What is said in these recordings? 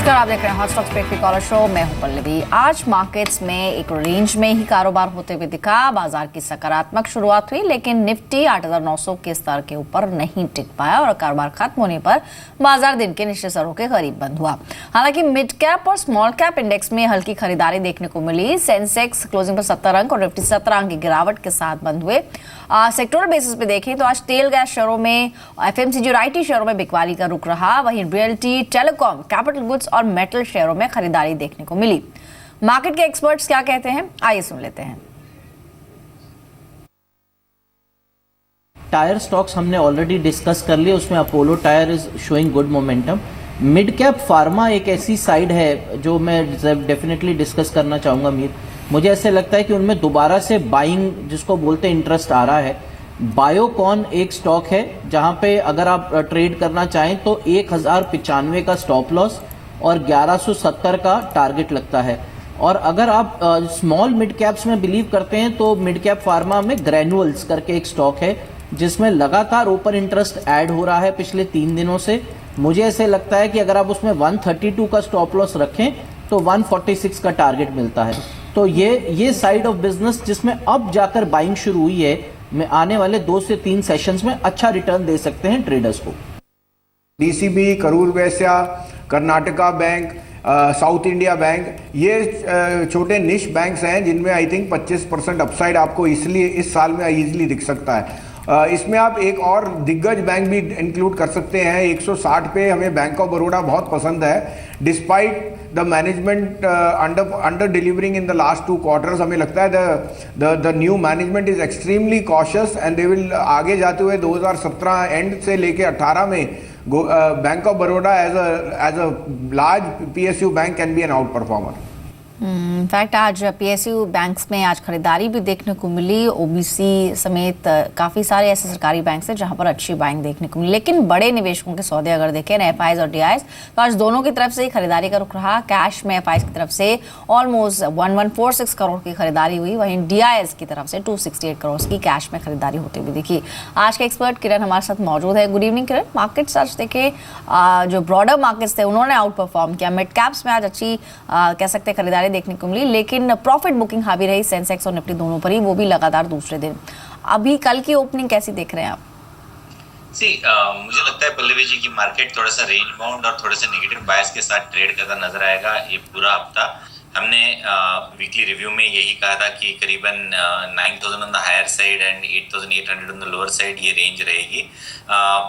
नमस्कार, आप देख रहे हैं हॉट स्टॉक्स पे कॉलर शो। मैं हूं पल्लवी। आज मार्केट्स में एक रेंज में ही कारोबार होते हुए दिखा। बाजार की सकारात्मक शुरुआत हुई, लेकिन निफ्टी 8,900 के स्तर के ऊपर नहीं टिक पाया और कारोबार खत्म होने पर बाजार दिन के निचले स्तरों के करीब बंद हुआ। हालांकि मिड कैप और स्मॉल कैप इंडेक्स में हल्की खरीदारी देखने को मिली। सेंसेक्स क्लोजिंग पर 70 अंक और निफ्टी 17 अंक की गिरावट के साथ बंद हुए। सेक्टोरल बेसिस पे देखें तो आज तेल गैस शेयरों में, एफएमसीजी और आईटी शेयरों में बिकवाली का रुख रहा। वहीं रियल्टी, टेलीकॉम, कैपिटल गुड्स और मेटल शेयरों में खरीदारी देखने को मिली। मार्केट के एक्सपर्ट्स क्या कहते हैं, आइए सुन लेते हैं। टायर स्टॉक्स हमने ऑलरेडी डिस्कस कर लिए, उसमें Apollo tyre is showing good momentum. Mid cap pharma एक ऐसी साइड है जो मैं डेफिनेटली डिस्कस करना चाहूँगा। मीर, मुझे ऐसे लगता है कि उनमें दोबारा से बाइंग जिसको बोलते हैं इंटरेस्ट आ रहा है। बायोकॉन एक स्टॉक है जहां पे अगर आप ट्रेड करना चाहें तो 1095 का स्टॉप लॉस और 1170 का टारगेट लगता है। और अगर आप स्मॉल मिड कैप्स में बिलीव करते हैं तो मिड कैप फार्मा में ग्रैनुअल्स करके एक स्टॉक है जिसमें लगातार ओपन इंटरेस्ट ऐड हो रहा है पिछले 3 दिनों से। मुझे ऐसे लगता है कि अगर आप उसमें 132 का स्टॉप लॉस रखें तो 146 का टारगेट मिलता है। तो ये साइड ऑफ बिजनेस जिसमें अब जाकर बाइंग शुरू हुई है, में आने वाले 2 से 3 सेशंस में अच्छा रिटर्न दे सकते हैं ट्रेडर्स को। DCB, Karur Vysya, Karnataka bank, south India bank, ये छोटे निश बैंक्स हैं जिनमें आई थिंक 25% अपसाइड आपको इसलिए इस साल में इजीली दिख सकता है। इसमें आप एक और दिग्गज बैंक भी इंक्लूड कर सकते हैं। 160 पे हमें बैंक ऑफ बड़ौदा बहुत पसंद है। Despite the management under delivering in the last 2 quarters, हमें लगता है the new management is extremely cautious and they will आगे जाते हुए 2017 एंड से लेके 18 में bank of Baroda as a large PSU bank can be an outperformer. In fact आज पीएसयू बैंक्स में आज खरीदारी भी देखने को मिली। ओबीसी समेत काफ़ी सारे ऐसे सरकारी बैंक हैं जहां पर अच्छी बाइंग देखने को मिली। लेकिन बड़े निवेशकों के सौदे अगर देखें, एफआईज और डीआईज, तो आज दोनों की तरफ से ही खरीदारी का रुख रहा। कैश में एफआईज की तरफ से ऑलमोस्ट 1146 करोड़ की खरीदारी हुई, वहीं डीआईएस की तरफ से 268 करोड़ की कैश में खरीदारी होती हुई दिखी। आज के एक्सपर्ट किरण हमारे साथ मौजूद है। गुड इवनिंग किरण। मार्केट्स आज देखें, जो ब्रॉडर मार्केट्स थे उन्होंने आउट परफॉर्म किया। मिड कैप्स में आज अच्छी कह सकते खरीदारी देखने को मिली, लेकिन प्रॉफिट बुकिंग हावी रही सेंसेक्स और निफ्टी दोनों पर ही, वो भी लगातार दूसरे दिन। अभी कल की ओपनिंग कैसी देख रहे हैं आप? मुझे लगता है पल्लवी जी की मार्केट थोड़ा सा रेंज बाउंड और थोड़े से नेगेटिव बायस के साथ ट्रेड करता नजर आएगा ये पूरा हफ्ता। हमने वीकली रिव्यू में यही कहा था कि करीबन 9,000 on the higher side and 8,800 on the lower side ये रेंज रहेगी।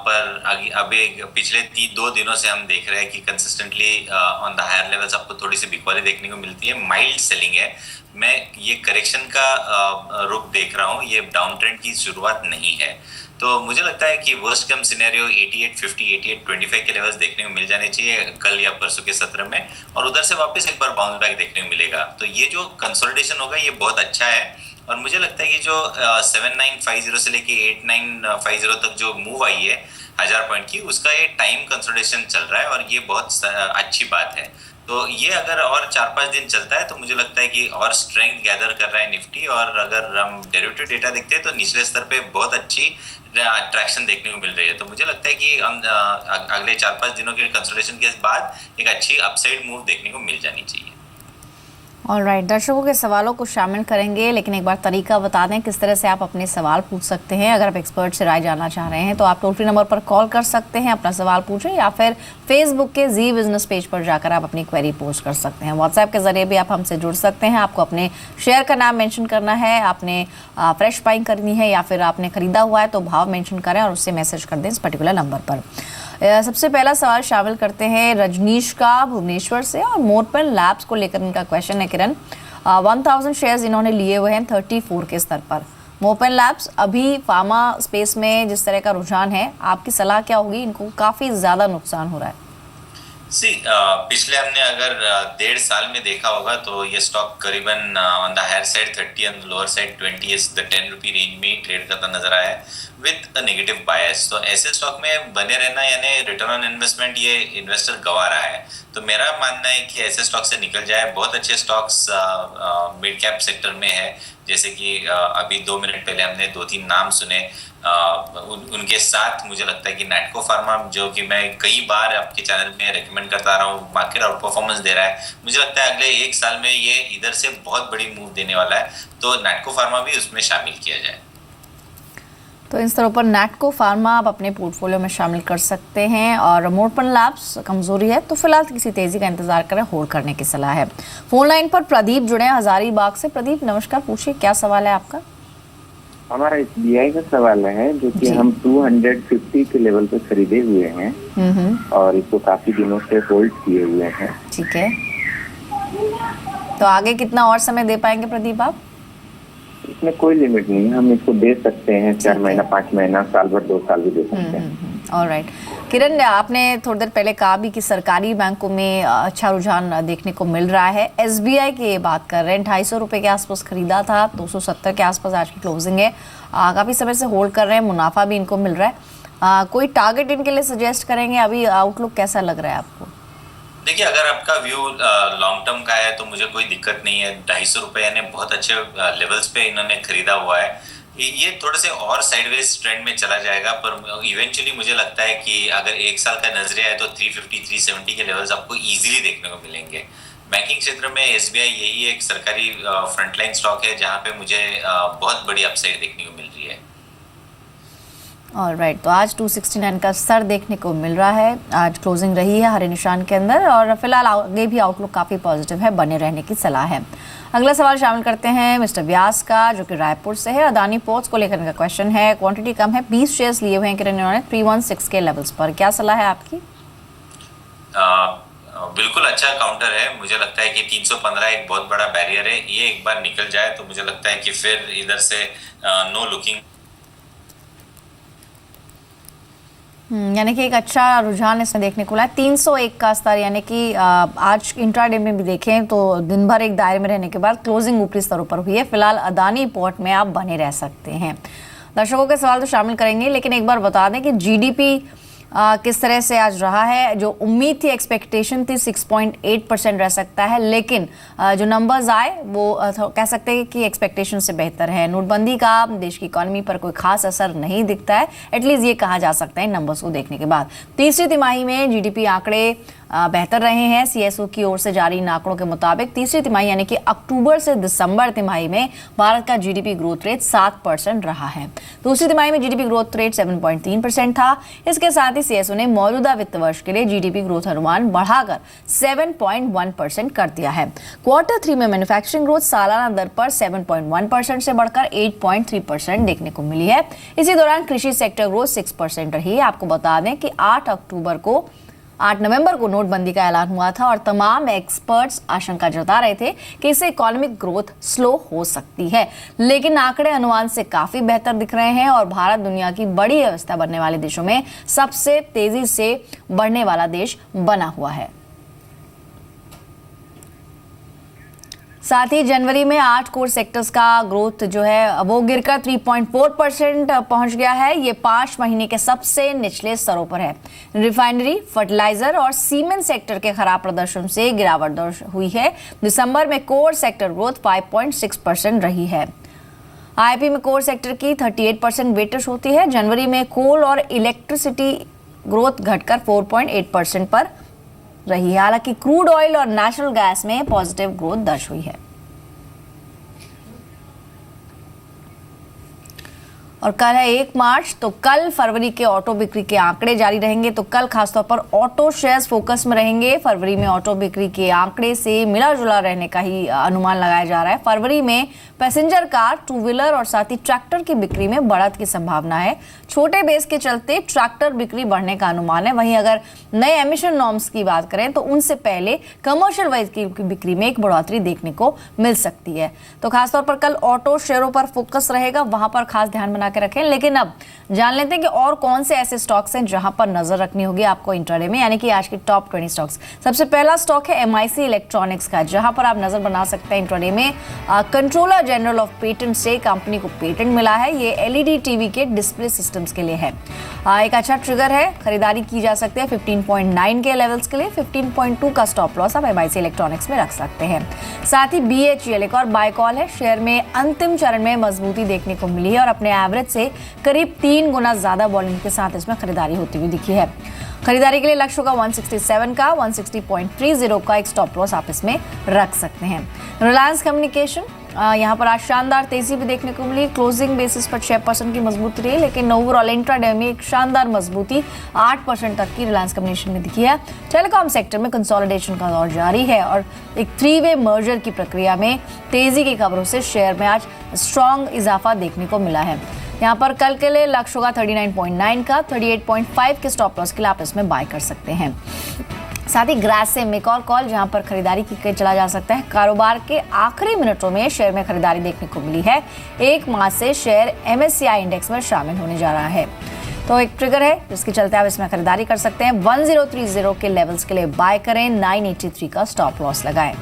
पर अभी पिछले 2 दिनों से हम देख रहे हैं कि consistently on the higher levels आपको थोड़ी सी बिकवाली देखने को मिलती है। माइल्ड सेलिंग है। मैं ये करेक्शन का रुख देख रहा हूँ, ये डाउन ट्रेंड की शुरुआत नहीं है। तो मुझे लगता है कि वर्स्ट कम सिनेरियो 8850, 8825 के लेवल्स देखने को मिल जाने चाहिए कल या परसों के सत्र में, और उधर से वापस एक बार बाउंस बैक देखने को मिलेगा। तो ये जो कंसोलिडेशन होगा ये बहुत अच्छा है। और मुझे लगता है कि जो 7950 से लेके 8950 तक जो मूव आई है 1000 पॉइंट की, उसका ये टाइम कंसोलिडेशन चल रहा है और ये बहुत अच्छी बात है। तो ये अगर और 4-5 दिन चलता है तो मुझे लगता है कि और स्ट्रेंथ गैदर कर रहा है निफ्टी। और अगर हम डेरिवेटिव डेटा देखते हैं तो निचले स्तर पे बहुत अच्छी ट्रैक्शन देखने को मिल रही है। तो मुझे लगता है कि हम अगले 4-5 दिनों के कंसोलिडेशन के बाद एक अच्छी अपसाइड मूव देखने को मिल जानी चाहिए। ऑलराइट, दर्शकों के सवालों को शामिल करेंगे, लेकिन एक बार तरीका बता दें किस तरह से आप अपने सवाल पूछ सकते हैं। अगर आप एक्सपर्ट से राय जानना चाह रहे हैं तो आप टोल फ्री नंबर पर कॉल कर सकते हैं, अपना सवाल पूछें, या फिर फेसबुक के जी बिजनेस पेज पर जाकर आप अपनी क्वेरी पोस्ट कर सकते हैं। व्हाट्सएप के जरिए भी आप हमसे जुड़ सकते हैं। आपको अपने शेयर का नाम मेंशन करना है, आपने फ्रेश बाइंग करनी है या फिर आपने खरीदा हुआ है तो भाव मेंशन करें और उससे मैसेज कर दें इस पर्टिकुलर नंबर पर। सबसे पहला सवाल शामिल करते हैं रजनीश का भुवनेश्वर से, और मोरपेन लैब्स को लेकर इनका क्वेश्चन है किरण। 1000 शेयर्स इन्होंने लिए हुए हैं 34 के स्तर पर। मोरपेन लैब्स अभी फार्मा स्पेस में जिस तरह का रुझान है, आपकी सलाह क्या होगी? इनको काफ़ी ज़्यादा नुकसान हो रहा है। पिछले हमने अगर 1.5 साल में देखा होगा तो ये स्टॉक करीबन on the higher side 30 on the lower side 20 is the 10 rupee range में ट्रेड करता नजर आया है विद अ नेगेटिव बायस। तो ऐसे स्टॉक में बने रहना यानी रिटर्न ऑन इन्वेस्टमेंट ये इन्वेस्टर गंवा रहा है। तो मेरा मानना है कि ऐसे स्टॉक से निकल जाए। बहुत अच्छे स्टॉक्स मिड कैप सेक्टर में है, जैसे कि अभी 2 मिनट पहले हमने 2-3 नाम सुने। उनके साथ मुझे लगता है कि नैटको फार्मा, जो कि मैं कई बार आपके चैनल में रेकमेंड करता रहा हूँ, मार्केट आउट परफॉर्मेंस दे रहा है। मुझे लगता है अगले 1 साल में ये इधर से बहुत बड़ी मूव देने वाला है, तो नैटको फार्मा भी उसमें शामिल किया जाए। तो इन स्तरों पर नैटको फार्मा आप अपने पोर्टफोलियो में शामिल कर सकते हैं। और मोरपन लैब्स कमजोरी है तो फिलहाल किसी तेजी का इंतजार करें, होल्ड करने की सलाह है। फोन लाइन पर प्रदीप जुड़े हैं हजारीबाग से। प्रदीप नमस्कार, पूछिए क्या सवाल है आपका। हमारा SBI का सवाल है जो कि हम 250 के लेवल पे खरीदे हुए हैं और इसको काफी दिनों से होल्ड किए हुए हैं। ठीक है, तो आगे कितना और समय दे पाएंगे प्रदीप आप? इसमें कोई लिमिट नहीं है, हम इसको दे सकते हैं 4 महीना, 5 महीना, साल भर, 2 साल भी दे सकते हैं। ऑलराइट किरण, आपने थोड़ी देर पहले कहा भी कि सरकारी बैंकों में अच्छा रुझान देखने को मिल रहा है। SBI की बात कर रहे हैं, 250 रुपये के आसपास खरीदा था, 270 के आसपास आज की क्लोजिंग है। काफ़ी समय से होल्ड कर रहे हैं, मुनाफा भी इनको मिल रहा है। कोई टारगेट इनके लिए सजेस्ट करेंगे? अभी आउटलुक कैसा लग रहा है आपको? देखिए, अगर आपका व्यू लॉन्ग टर्म का है तो मुझे कोई दिक्कत नहीं है। 250 रुपये यानी बहुत अच्छे लेवल्स पे इन्होंने खरीदा हुआ है। ये थोड़े से और साइडवेज ट्रेंड में चला जाएगा, पर इवेंचुअली मुझे लगता है कि अगर 1 साल का नजरिया है तो 350 370 के लेवल्स आपको इजीली देखने को मिलेंगे। बैंकिंग क्षेत्र में SBI यही एक सरकारी फ्रंटलाइन स्टॉक है जहां पे मुझे बहुत बड़ी अपसाइड देखने को मिल रही है। ऑलराइट, तो आज 269 का स्तर देखने को मिल रहा है। आज क्लोजिंग रही है हरे निशान के अंदर और फिलहाल आगे भी आउटलुक काफ़ी पॉजिटिव है, बने रहने की सलाह है। अगला सवाल शामिल करते हैं मिस्टर व्यास का, जो कि रायपुर से है। अदानी पोर्ट्स को लेकर इनका क्वेश्चन है। क्वांटिटी कम है, 20 शेयर्स लिए हुए हैं किरण इन्होंने 316 के लेवल्स पर। क्या सलाह है आपकी? बिल्कुल अच्छा काउंटर है। मुझे लगता है कि 315 एक बहुत बड़ा बैरियर है। ये एक बार निकल जाए तो मुझे लगता है कि फिर इधर से नो लुकिंग। यानी कि एक अच्छा रुझान इसमें देखने को मिला है। 301 का स्तर, यानी कि आज इंट्राडे में भी देखें तो दिन भर एक दायरे में रहने के बाद क्लोजिंग ऊपरी स्तरों पर हुई है। फिलहाल अदानी पोर्ट में आप बने रह सकते हैं। दर्शकों के सवाल तो शामिल करेंगे, लेकिन एक बार बता दें कि GDP किस तरह से आज रहा है। जो उम्मीद थी, एक्सपेक्टेशन थी 6.8% रह सकता है, लेकिन जो नंबर्स आए वो कह सकते हैं कि एक्सपेक्टेशन से बेहतर है। नोटबंदी का देश की इकोनॉमी पर कोई खास असर नहीं दिखता है, एटलीस्ट ये कहा जा सकता है नंबर्स को देखने के बाद। तीसरी तिमाही में GDP आंकड़े बेहतर रहे हैं। CSO की ओर से जारी इन आंकड़ों के मुताबिक तीसरी तिमाही यानी कि अक्टूबर से दिसंबर तिमाही में भारत का GDP ग्रोथ रेट 7% रहा है। दूसरी तिमाही में GDP ग्रोथ रेट 7.3% था। इसके साथ ही CSO ने मौजूदा वित्त वर्ष के लिए GDP ग्रोथ अनुमान बढ़ाकर 7.1% कर दिया है। क्वार्टर 3 में मैन्युफैक्चरिंग ग्रोथ सालाना दर पर 7.1% से बढ़कर 8.3% देखने को मिली है। इसी दौरान कृषि सेक्टर ग्रोथ 6% रही है। आपको बता दें कि 8 नवंबर को नोटबंदी का ऐलान हुआ था और तमाम एक्सपर्ट्स आशंका जता रहे थे कि इससे इकोनॉमिक ग्रोथ स्लो हो सकती है, लेकिन आंकड़े अनुमान से काफी बेहतर दिख रहे हैं और भारत दुनिया की बड़ी अर्थव्यवस्था बनने वाले देशों में सबसे तेजी से बढ़ने वाला देश बना हुआ है। साथ ही जनवरी में 8 कोर सेक्टर्स का ग्रोथ जो है वो गिरकर 3.4% पहुंच गया है। ये 5 महीने के सबसे निचले स्तरों पर है। रिफाइनरी, फर्टिलाइजर और सीमेंट सेक्टर के खराब प्रदर्शन से गिरावट दर्ज हुई है। दिसंबर में कोर सेक्टर ग्रोथ 5.6% रही है। IIP में कोर सेक्टर की 38% वेटेज होती है। जनवरी में कोल और इलेक्ट्रिसिटी ग्रोथ घटकर 4.8% पर रही है। हालांकि क्रूड ऑयल और नेचुरल गैस में पॉजिटिव ग्रोथ दर्ज हुई है। और कल है 1 मार्च, तो कल फरवरी के ऑटो बिक्री के आंकड़े जारी रहेंगे। तो कल खासतौर पर ऑटो शेयर्स फोकस में रहेंगे। फरवरी में ऑटो बिक्री के आंकड़े से मिला जुला रहने का ही अनुमान लगाया जा रहा है। फरवरी में पैसेंजर कार, 2 व्हीलर और साथ ही ट्रैक्टर की बिक्री में बढ़त की संभावना है। छोटे बेस के चलते ट्रैक्टर बिक्री बढ़ने का अनुमान है। वहीं अगर नए एमिशन नॉर्म्स की बात करें तो उनसे पहले कमर्शियल व्हीकल की बिक्री में एक बढ़ोतरी देखने को मिल सकती है। तो खासतौर पर कल ऑटो शेयरों पर फोकस रहेगा, वहां पर खास ध्यान बना के रखें। लेकिन अब जान लेते हैं कि और कौन से ऐसे स्टॉक्स हैं जहां पर नजर रखनी होगी आपको इंट्राडे में, यानी कि आज की टॉप 20 स्टॉक्स। सबसे पहला स्टॉक है MIC इलेक्ट्रॉनिक्स का, जहां पर आप नजर बना सकते हैं इंट्राडे में। कंट्रोलर जनरल ऑफ पेटेंट से कंपनी को पेटेंट मिला है। ये LED टीवी के डिस्प्ले सिस्टम्स के लिए है। एक अच्छा ट्रिगर है, खरीदारी की जा सकती है 15.9 के लेवल्स के लिए। 15.2 का स्टॉप लॉस आप MIC इलेक्ट्रॉनिक्स में रख सकते हैं। साथ ही BHEL एक और बाय कॉल है। शेयर में अंतिम चरण में मजबूती देखने को मिली है और अपने एवरेज एवरेज से करीब 3 गुना ज्यादा वॉल्यूम के साथ इसमें खरीदारी होती हुई दिखी है। खरीदारी के लिए लक्ष्य होगा 167 का, 160.30 का एक स्टॉप लॉस आप इसमें रख सकते हैं। रिलायंस कम्युनिकेशन यहाँ पर आज शानदार तेजी भी देखने को मिली। क्लोजिंग बेसिस पर 6% की मजबूती रही, लेकिन ओवरऑल इंट्राडे में एक शानदार मजबूती 8% तक की रिलायंस कम्युनिकेशन में दिखी है। टेलीकॉम सेक्टर में कंसोलिडेशन का दौर जारी है और एक 3-वे मर्जर की प्रक्रिया में तेजी की खबरों से शेयर में आज स्ट्रॉन्ग इजाफा देखने को मिला है। यहाँ पर कल के लिए लक्ष्य होगा 39.9 का, 38.5 के स्टॉप लॉस के लिए आप इसमें बाय कर सकते हैं। साथ ही ग्रासिम एक और कॉल जहां पर खरीदारी की चला जा सकता है। कारोबार के आखिरी मिनटों में शेयर में खरीदारी देखने को मिली है। 1 माह से शेयर MSCI इंडेक्स में शामिल होने जा रहा है, तो एक ट्रिगर है जिसके चलते आप इसमें खरीदारी कर सकते हैं। 1030 के लेवल्स के लिए बाय करें, 983 का स्टॉप लॉस लगाएं।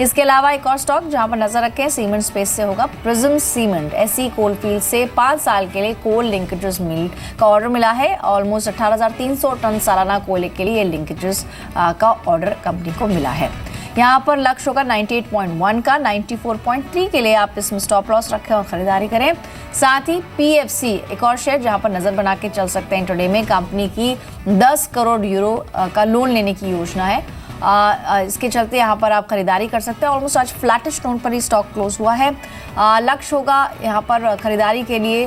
इसके अलावा एक और स्टॉक जहां पर नजर रखें सीमेंट स्पेस से होगा प्रिज्म सीमेंट। SE कोलफील्ड से 5 साल के लिए कोल लिंकेजेस मिल का ऑर्डर मिला है। ऑलमोस्ट 18,300 टन सालाना कोयले के लिए लिंकेजेस का ऑर्डर कंपनी को मिला है। यहाँ पर लक्ष्य होगा 98.1 का, 94.3 के लिए आप इसमें स्टॉप लॉस रखें और खरीदारी करें। साथ ही PFC एक और शेयर जहां पर नजर बना के चल सकते हैं। इंट्राडे में कंपनी की 10 करोड़ यूरो का लोन लेने की योजना है। इसके चलते यहाँ पर आप खरीदारी कर सकते हैं। ऑलमोस्ट आज फ्लैटिश टोन पर ही स्टॉक क्लोज हुआ है। लक्ष्य होगा यहाँ पर खरीदारी के लिए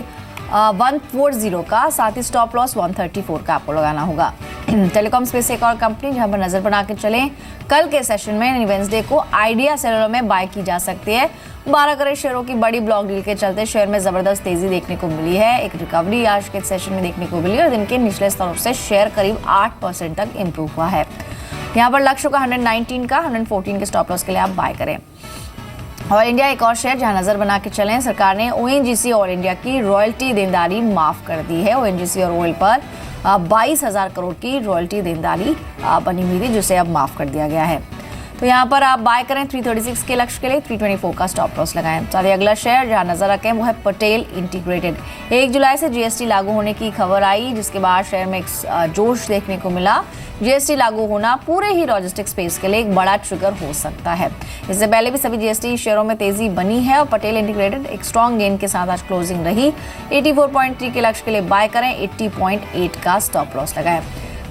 140 का, साथ ही स्टॉप लॉस 134 का आपको लगाना होगा। टेलीकॉम स्पेस एक और कंपनी जहां पर नजर बना के चलें। कल के सेशन में यानी वेंसडे को आइडिया सेलुलर में बाय की जा सकती है। 12 करोड़ शेयरों की बड़ी ब्लॉक डील के चलते शेयर में जबरदस्त तेजी देखने को मिली है। एक रिकवरी आज के सेशन में देखने को मिली और दिन के निचले स्तरों से शेयर करीब 8% तक इंप्रूव हुआ है। यहाँ पर लक्ष्य का 119 का, 114 के स्टॉप लॉस के लिए आप बाय करें। ऑयल इंडिया एक और शेयर जहां नजर बना के चलें। सरकार ने ONGC ऑयल इंडिया की रॉयल्टी देनदारी माफ कर दी है। ONGC और ऑयल पर 22,000 करोड़ की रॉयल्टी देनदारी बनी हुई थी, जिसे अब माफ कर दिया गया है। तो यहाँ पर आप बाय करें 336 के लक्ष्य के लिए, 324 का स्टॉप लॉस लगाएं। चलिए अगला शेयर जहां नजर रखें वो है पटेल इंटीग्रेटेड। 1 जुलाई से GST लागू होने की खबर आई, जिसके बाद शेयर में एक जोश देखने को मिला। GST लागू होना पूरे ही लॉजिस्टिक स्पेस के लिए एक बड़ा ट्रिगर हो सकता है। इससे पहले भी सभी GST शेयरों में तेजी बनी है और पटेल इंटीग्रेटेड एक स्ट्रॉन्ग गेन के साथ आज क्लोजिंग रही। 84.3 के लक्ष्य के लिए बाय करें, 80.8 का स्टॉप लॉस लगाएं।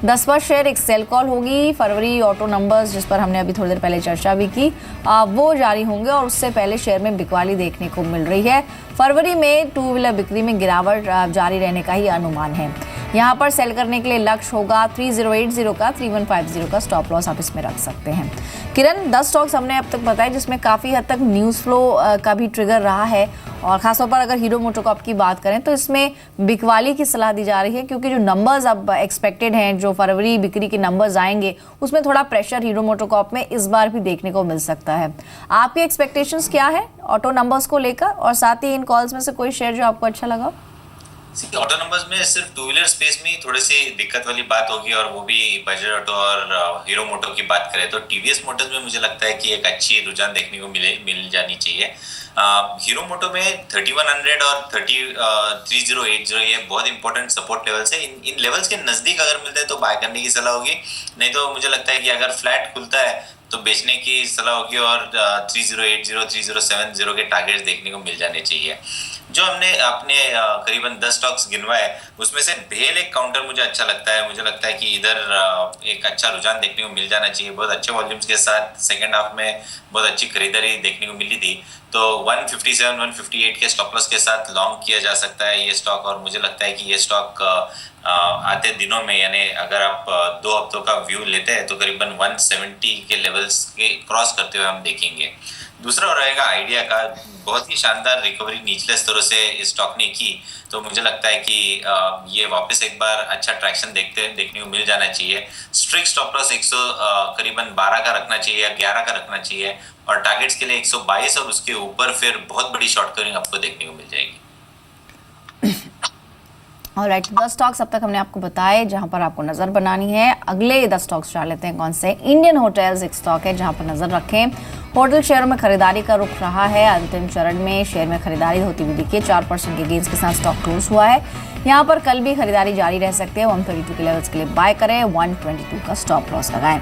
10वां शेयर एक सेल कॉल होगी। फरवरी ऑटो नंबर्स जिस पर हमने अभी थोड़ी देर पहले चर्चा भी की, वो जारी होंगे और उससे पहले शेयर में बिकवाली देखने को मिल रही है। फरवरी में 2 व्हीलर बिक्री में गिरावट जारी रहने का ही अनुमान है। यहाँ पर सेल करने के लिए लक्ष्य होगा 3080 का, 3150 का स्टॉप लॉस आप इसमें रख सकते हैं। किरण, 10 स्टॉक्स हमने अब तक बताए जिसमें काफ़ी हद तक न्यूज़ फ्लो का भी ट्रिगर रहा है और खासतौर पर अगर हीरो मोटोकॉर्प की बात करें तो इसमें बिकवाली की सलाह दी जा रही है, क्योंकि जो नंबर्स अब एक्सपेक्टेड हैं, जो फरवरी बिक्री के नंबर्स आएंगे, उसमें थोड़ा प्रेशर हीरो मोटोकॉर्प में इस बार भी देखने को मिल सकता है। आपकी एक्सपेक्टेशंस क्या है ऑटो नंबर्स को लेकर, और साथ ही इन कॉल्स में से कोई शेयर जो आपको अच्छा लगा? ऑटो नंबर्स में सिर्फ 2 व्हीलर स्पेस में थोड़ी सी दिक्कत वाली बात होगी, और वो भी बजाज ऑटो और हीरो मोटो की बात करें तो TVS मोटर्स में मुझे लगता है कि एक अच्छी रुझान देखने को मिल जानी चाहिए। हीरो मोटो में 3100 और 3080 ये बहुत इंपॉर्टेंट सपोर्ट लेवल्स है। इन लेवल्स के नजदीक अगर मिलते हैं तो बाय करने की सलाह होगी, नहीं तो मुझे लगता है कि अगर फ्लैट खुलता है तो बेचने की सलाह होगी और 3080 3070 के टारगेट्स देखने को मिल जाने चाहिए। जो हमने अपने करीबन 10 स्टॉक्स गिनवाए उसमें से भेल एक काउंटर मुझे अच्छा लगता है। मुझे लगता है कि इधर एक अच्छा रुझान देखने को मिल जाना चाहिए। बहुत अच्छे वॉल्यूम्स के साथ सेकंड हाफ में बहुत अच्छी खरीदारी देखने को मिली थी, तो 157 158 के स्टॉप लॉस के साथ लॉन्ग किया जा सकता है ये स्टॉक। और मुझे लगता है कि ये स्टॉक आते दिनों में, यानी अगर आप 2 हफ्तों का व्यू लेते हैं तो करीबन 170 के लेवल्स के क्रॉस करते हुए हम देखेंगे। दूसरा रहेगा आइडिया का, बहुत ही शानदार रिकवरी निचले स्तरों से इस स्टॉक ने की, तो मुझे लगता है कि ये वापस एक बार अच्छा ट्रैक्शन देखने को मिल जाना चाहिए। स्ट्रिक्ट स्टॉप लॉस करीबन 12 का रखना चाहिए या 11 का रखना चाहिए, और टारगेट्स के लिए 122 और उसके ऊपर फिर बहुत बड़ी शॉर्ट कवरिंग आपको देखने को मिल जाएगी। ऑलराइट, 10 स्टॉक्स अब तक हमने आपको बताए जहां पर आपको नजर बनानी है। अगले 10 स्टॉक्स जान लेते हैं कौन से। इंडियन होटल्स एक स्टॉक है जहां पर नजर रखें। होटल शेयरों में खरीदारी का रुख रहा है। अंतिम चरण में शेयर में खरीदारी होती हुई दिखी। 4% के गेंस के साथ स्टॉक क्लोज हुआ है। यहाँ पर कल भी खरीदारी जारी रह सकती है। 132 के लेवल्स के लिए बाय करें, 122 का स्टॉप लॉस लगाएं।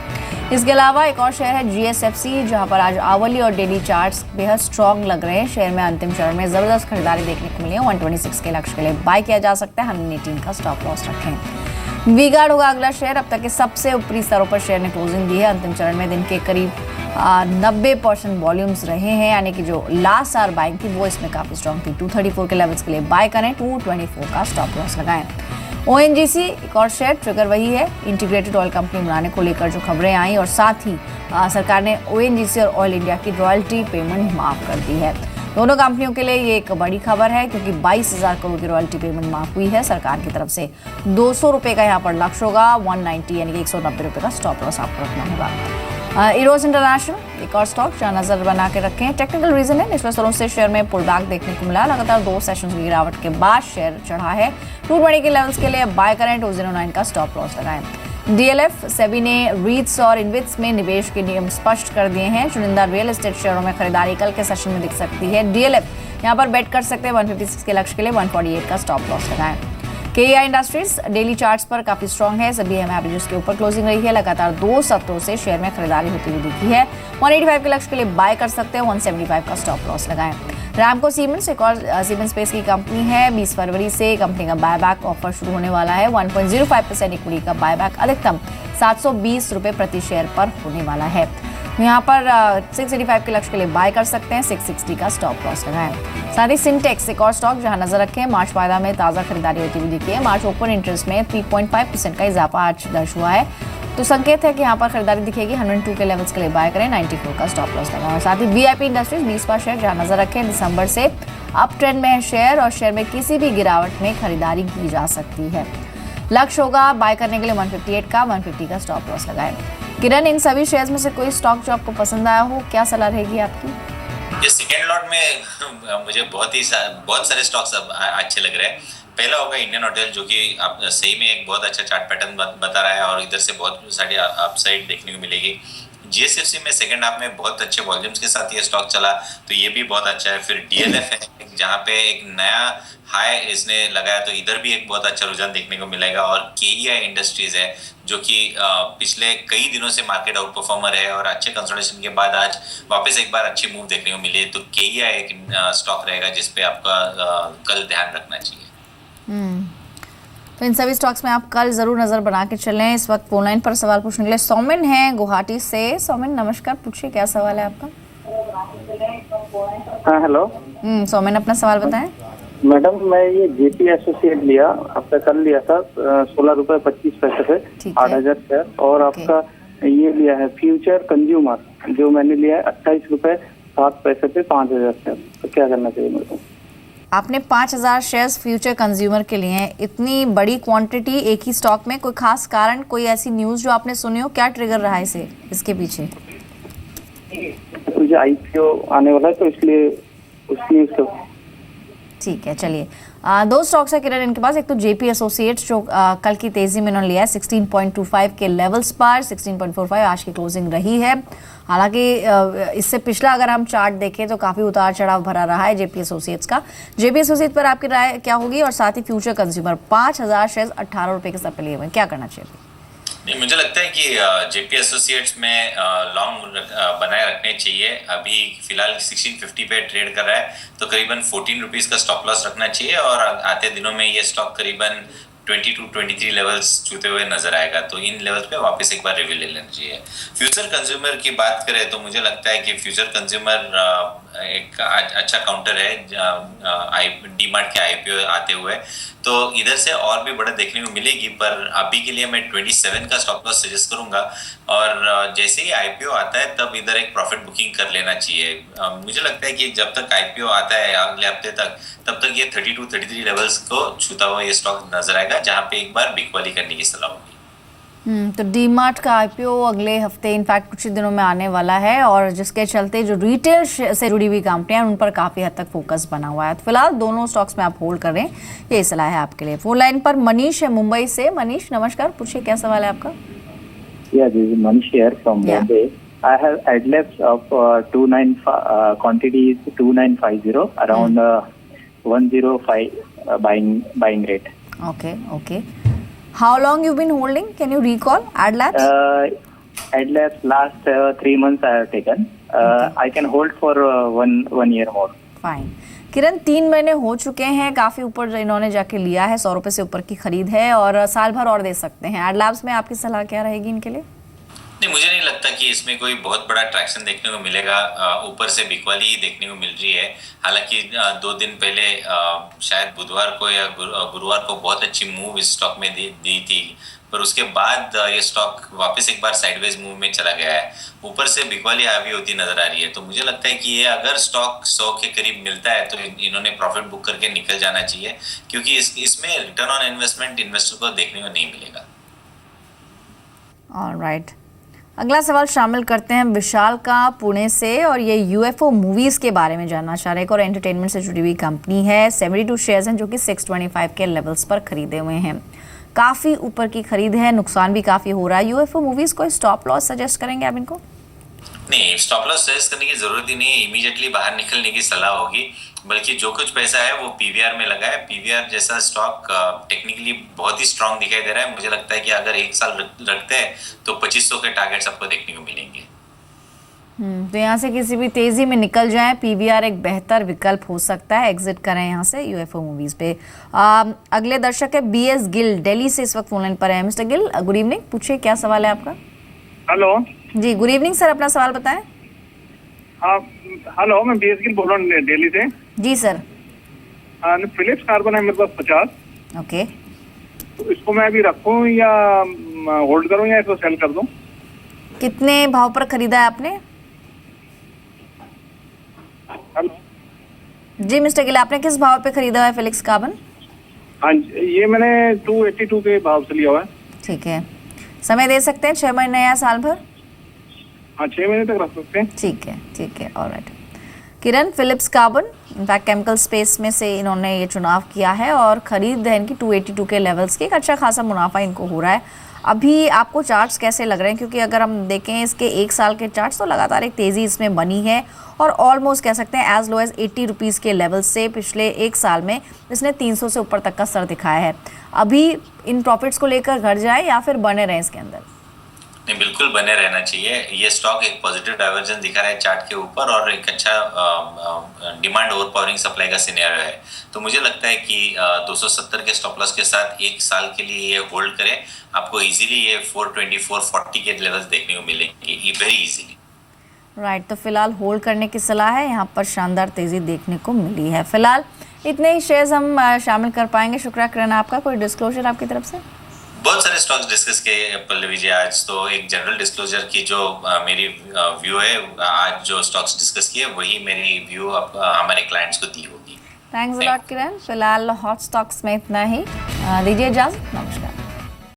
इसके अलावा एक और शेयर है GSFC, जहां पर आज आवली और डेली चार्ट्स बेहद स्ट्रॉन्ग लग रहे हैं। शेयर में अंतिम चरण में जबरदस्त खरीदारी देखने को मिली है। 126 के लक्ष्य के लिए बाय किया जा सकता है। 118 का स्टॉप लॉस रखें। वी-गार्ड होगा अगला शेयर। अब तक के सबसे ऊपरी स्तरों पर शेयर ने क्लोजिंग दी है। अंतिम चरण में दिन के करीब 90% वॉल्यूम्स रहे हैं, यानी कि जो लास्ट आवर बाइंग थी वो इसमें काफी स्ट्रॉन्ग थी। 234 के लेवल्स के लिए बाय करें। 224 का स्टॉप लॉस लगाएं। ONGC एक और शेयर, ट्रिगर वही है। इंटीग्रेटेड ऑयल कंपनी बनाने को लेकर जो खबरें आई और साथ ही सरकार ने ONGC और ऑयल इंडिया की रॉयल्टी पेमेंट माफ कर दी है। दोनों कंपनियों के लिए ये एक बड़ी खबर है, क्योंकि 22,000 करोड़ की रॉयल्टी पेमेंट माफ हुई है सरकार की तरफ से। 200 रुपये का यहाँ पर लक्ष्य होगा। 190 यानी कि 190 रुपये का स्टॉप लॉस आपको रखना होगा। इरोस इंटरनेशनल एक और स्टॉक जहाँ नजर बना के रखें। टेक्निकल रीजन है, निचले स्तरों से शेयर में पुल बैक देखने को मिला। लगातार 2 सेशंस की गिरावट के बाद शेयर चढ़ा है। 220 के लेवल्स के लिए बाय करें। 209 का स्टॉप लॉस लगाएं। DLF सेबी ने रीट्स और इनविट्स में निवेश के नियम स्पष्ट कर दिए हैं। चुनिंदा रियल एस्टेट शेयरों में खरीदारी कल के सेशन में दिख सकती है। DLF यहाँ पर बेट कर सकते हैं। 156 के लक्ष्य के लिए 148 का स्टॉप लॉस लगाएं। KEI इंडस्ट्रीज डेली चार्ट्स पर काफी स्ट्रांग है। सभी एवरेजेस के ऊपर क्लोजिंग रही है। लगातार 2 सत्रों से शेयर में खरीदारी होती हुई दिखी है। 185 के लक्ष्य के लिए बाय कर सकते हैं। 175 का स्टॉप लॉस लगाएं। रैमको सीमेंस एक और सीमेंस स्पेस की कंपनी है। 20 फरवरी से कंपनी का बायबैक ऑफर शुरू होने वाला है। 1.05% इक्विटी का बायबैक अधिकतम 720 रुपये प्रति शेयर पर होने वाला है। यहाँ पर 685 के लक्ष्य के लिए बाय कर सकते हैं। 660 का स्टॉप लॉस लगाएं। साथ ही सिंटेक्स एक और स्टॉक जहां नजर रखें। मार्च वायदा में ताज़ा खरीदारी होती हुई दिखी है। मार्च ओपन इंटरेस्ट में 3.5% का इजाफा आज दर्ज हुआ है, तो संकेत है कि यहाँ पर खरीदारी दिखेगी। 102 के लेवल्स के लिए बाय करें। 94 का स्टॉप लॉस लगाएं। और साथ ही VIP इंडस्ट्रीज 20वां शेयर जहां नजर रखें। दिसंबर से अप ट्रेंड में है शेयर और शेयर में किसी भी गिरावट में खरीदारी की जा सकती है। लक्ष्य होगा बाय करने के लिए 158 का। 150 का स्टॉप लॉस लगाएं। किरण, इन सभी शेयर्स में से कोई स्टॉक जो आपको पसंद आया हो, क्या सलाह रहेगी आपकी? ये सेकेंड लॉट में मुझे बहुत सारे स्टॉक्स अच्छे लग रहे हैं। पहला होगा इंडियन होटल, जो कि आप सही में एक बहुत अच्छा चार्ट पैटर्न बता रहा है और इधर से बहुत सारी अपसाइड देखने को मिलेगी। GSFC में सेकंड हाफ में बहुत अच्छे वॉल्यूम्स के साथ ये स्टॉक चला, तो ये भी बहुत अच्छा है। फिर DLF है जहाँ पे एक नया हाई इसने लगाया, तो इधर भी एक बहुत अच्छा रुझान देखने को मिलेगा। और KEI इंडस्ट्रीज है जो कि पिछले कई दिनों से मार्केट आउट परफॉर्मर है और अच्छे कंसोलिडेशन के बाद आज वापस एक बार अच्छी मूव देखने को मिली है। तो KEI एक स्टॉक रहेगा जिसपे आपका कल ध्यान रखना चाहिए। तो इन सभी स्टॉक्स में आप कल जरूर नजर बना के चलें। इस वक्त फोन लाइन पर सवाल पूछने के लिए सौमिन है गुवाहाटी से। सौमिन नमस्कार, पूछिए क्या सवाल है आपका? हाँ हेलो। सौमिन अपना सवाल बताएं। मैडम मैं ये JP एसोसिएट लिया, आपका कल लिया था 16 रुपए 25 पैसे पे 8,000 शेयर। और आपका ये लिया है फ्यूचर कंज्यूमर, जो मैंने लिया है 28 रुपए 7 पैसे पे 5,000 शेयर। तो क्या करना चाहिए मेरे को? आपने 5,000 शेयर्स फ्यूचर कंज्यूमर के लिए हैं। इतनी बड़ी क्वांटिटी एक ही स्टॉक में, कोई खास कारण, कोई ऐसी न्यूज़ जो आपने सुनी हो? क्या ट्रिगर रहा है इसके पीछे? मुझे IPO आने वाला है तो इसलिए उसकी ठीक है, चलिए 2 स्टॉक्स है किरण इनके पास। एक तो JP एसोसिएट्स जो कल की तेजी में उन्होंने लिया है 16.25 के लेवल्स पर। 16.45 आज की क्लोजिंग रही है। हालांकि इससे पिछला अगर हम चार्ट देखें तो काफ़ी उतार चढ़ाव भरा रहा है JP एसोसिएट्स का। JP एसोसिएट्स पर आपकी राय क्या होगी? और साथ ही फ्यूचर कंज्यूमर 5,000 शेयर 18 रुपये के सब पे लिए हुए, क्या करना चाहिए? नहीं, मुझे लगता है कि JP एसोसिएट्स में लॉन्ग बनाए रखने चाहिए। अभी फिलहाल 1650 पे ट्रेड कर रहा है, तो करीबन 14 रुपीज़ का स्टॉप लॉस रखना चाहिए। और आते दिनों में ये स्टॉक करीबन 22-23 लेवल्स छूते हुए नजर आएगा, तो इन लेवल्स पे वापस एक बार रिव्यू ले लेना चाहिए। फ्यूचर कंज्यूमर की बात करें तो मुझे लगता है कि फ्यूचर कंज्यूमर एक अच्छा काउंटर है डीमार्ट के IPO आते हुए, तो इधर से और भी बड़ा देखने को मिलेगी। पर अभी के लिए मैं 27 का स्टॉप लॉस सजेस्ट करूंगा। और जैसे ही IPO आता है तब इधर एक प्रॉफिट बुकिंग कर लेना चाहिए। मुझे लगता है कि जब तक IPO आता है अगले हफ्ते तक, तब तक ये 32-33 लेवल्स को छूता हुआ ये स्टॉक नजर आएगा, जहां पे एक बार बिकवाली करने की सलाह होगी। तो डीमार्ट का IPO अगले हफ्ते इनफैक्ट कुछ ही दिनों में आने वाला है, और जिसके चलते जो रिटेल से जुड़ी हुई कंपनियां उन पर काफ़ी हद तक फोकस बना हुआ है। तो फिलहाल दोनों स्टॉक्स में आप होल्ड कर रहे हैं, ये सलाह है आपके लिए। फोन लाइन पर मनीष है मुंबई से। मनीष नमस्कार, पूछिए क्या सवाल है आपका? Manish here from Mumbai. I have adlibs of 29 quantity is 2950 around 105 buying rate. Okay. How long you've been holding? Can you recall? Adlabs? At last 3 months I have taken. I can hold for one year more. Fine. Kiran, 3 महीने हो चुके हैं, काफी ऊपर इन्होंने जाके लिया है, 100 रुपए से ऊपर की खरीद है और साल भर और दे सकते हैं। एड लैब्स में आपकी सलाह क्या रहेगी इनके लिए? नहीं, मुझे नहीं लगता कि इसमें कोई बहुत बड़ा ट्रैक्शन देखने को मिलेगा। ऊपर से बिकवाली ही देखने को मिल रही है। हालांकि 2 दिन पहले शायद बुधवार को या गुरुवार को बहुत अच्छी मूव इस स्टॉक में दी थी, पर उसके बाद ये स्टॉक वापस एक बार साइडवेज मूव में चला गया है। ऊपर से बिकवाली हावी होती नजर आ रही है, तो मुझे लगता है कि ये अगर स्टॉक 100 के करीब मिलता है तो इन्होंने प्रॉफिट बुक करके निकल जाना चाहिए, क्योंकि इसमें रिटर्न ऑन इन्वेस्टमेंट इन्वेस्टर को देखने को नहीं मिलेगा। ऑलराइट, अगला सवाल शामिल करते हैं विशाल का पुणे से, और ये यूएफओ मूवीज के बारे में जानना चाह रहे हैं। और एंटरटेनमेंट से जुड़ी हुई कंपनी है, 72 शेयर्स हैं जो कि 625 के लेवल्स पर खरीदे हुए हैं। काफी ऊपर की खरीद है, नुकसान भी काफी हो रहा है। यूएफओ मूवीज को स्टॉप लॉस सजेस्ट करेंगे आप इनको? नहीं, स्टॉप लॉस सजेस्ट करने की जरूरत ही नहीं है, इमीडिएटली बाहर निकलने की सलाह होगी। बल्कि जो कुछ पैसा है वो पीवीआर में लगा है। पीवीआर जैसा स्टॉक टेक्निकली बहुत ही स्ट्रांग दिखाई दे रहा है। मुझे लगता है कि अगर 1 साल रखते हैं तो 2500 के टारगेट्स आपको देखने को मिलेंगे। तो यहाँ से किसी भी तेजी में निकल जाए, पीवीआर एक बेहतर विकल्प हो सकता है। एग्जिट करें यहाँ से यूएफओ मूवीज पे। अगले दर्शक है बीएस गिल, दिल्ली से इस वक्त फोन लाइन पर है। मिस्टर गिल, गुड इवनिंग, पूछिए क्या सवाल है आपका? हेलो जी, गुड इवनिंग सर, अपना सवाल बताएं। हेलो, मैं बीएस गिल बोल रहा हूँ दिल्ली से। जी सर। फिलिप्स कार्बन है मेरे पास 50। ओके, तो इसको मैं अभी रखूं या होल्ड करूं या इसको सेल कर दूं? कितने भाव पर खरीदा है आपने? हेलो जी मिस्टर गिल, आपने किस भाव पे खरीदा है फिलिप्स कार्बन? हाँ, ये मैंने 282 के भाव से लिया हुआ है। ठीक है, समय दे सकते हैं 6 महीने या साल भर? हाँ, 6 महीने तक रख सकते हैं। ठीक है, ठीक है, alright. Kiran, Philips carbon in fact chemical space में से इन्होंने ये चुनाव किया है और खरीद है इनकी 282 के लेवल्स की। एक अच्छा खासा मुनाफा इनको हो रहा है। अभी आपको चार्ट्स कैसे लग रहे हैं? क्योंकि अगर हम देखें इसके 1 साल के चार्ट्स तो लगातार एक तेज़ी इसमें बनी है और ऑलमोस्ट कह सकते हैं एज लो एज 80 रुपीज़ के लेवल से पिछले 1 साल में इसने 300 से ऊपर तक का सर दिखाया है। अभी इन प्रॉफिट्स को लेकर घर जाए या फिर बने रहें इसके अंदर? नहीं, बिल्कुल बने रहना चाहिए। ये स्टॉक एक पॉजिटिव डाइवर्जेंस दिखा रहा है चार्ट के ऊपर और एक अच्छा डिमांड ओवर पावरिंग सप्लाई का सिनेरियो है। तो मुझे लगता है कि 270 के स्टॉप लॉस के साथ 1 साल के लिए ये होल्ड करें, आपको इजीली ये 420 440 के लेवल्स देखने को मिलेंगे वेरी इजीली। राइट, तो फिलहाल होल्ड करने की सलाह है। यहाँ पर शानदार तेज़ी देखने को मिली है। फिलहाल इतने ही शेयर्स हम शामिल कर पाएंगे। शुक्रिया किरण आपका। कोई डिस्क्लोजर आपकी तरफ से? बहुत सारे स्टॉक्स डिस्कस किए पल्लवी जी आज, तो एक जनरल डिस्क्लोजर की जो मेरी व्यू है, आज जो स्टॉक्स डिस्कस किए वही मेरी व्यू हमारे क्लाइंट्स को दी होगी। थैंक्स अ लॉट किरण। फिलहाल हॉट स्टॉक्स में इतना ही, दीजिए इजाज़त, नमस्कार।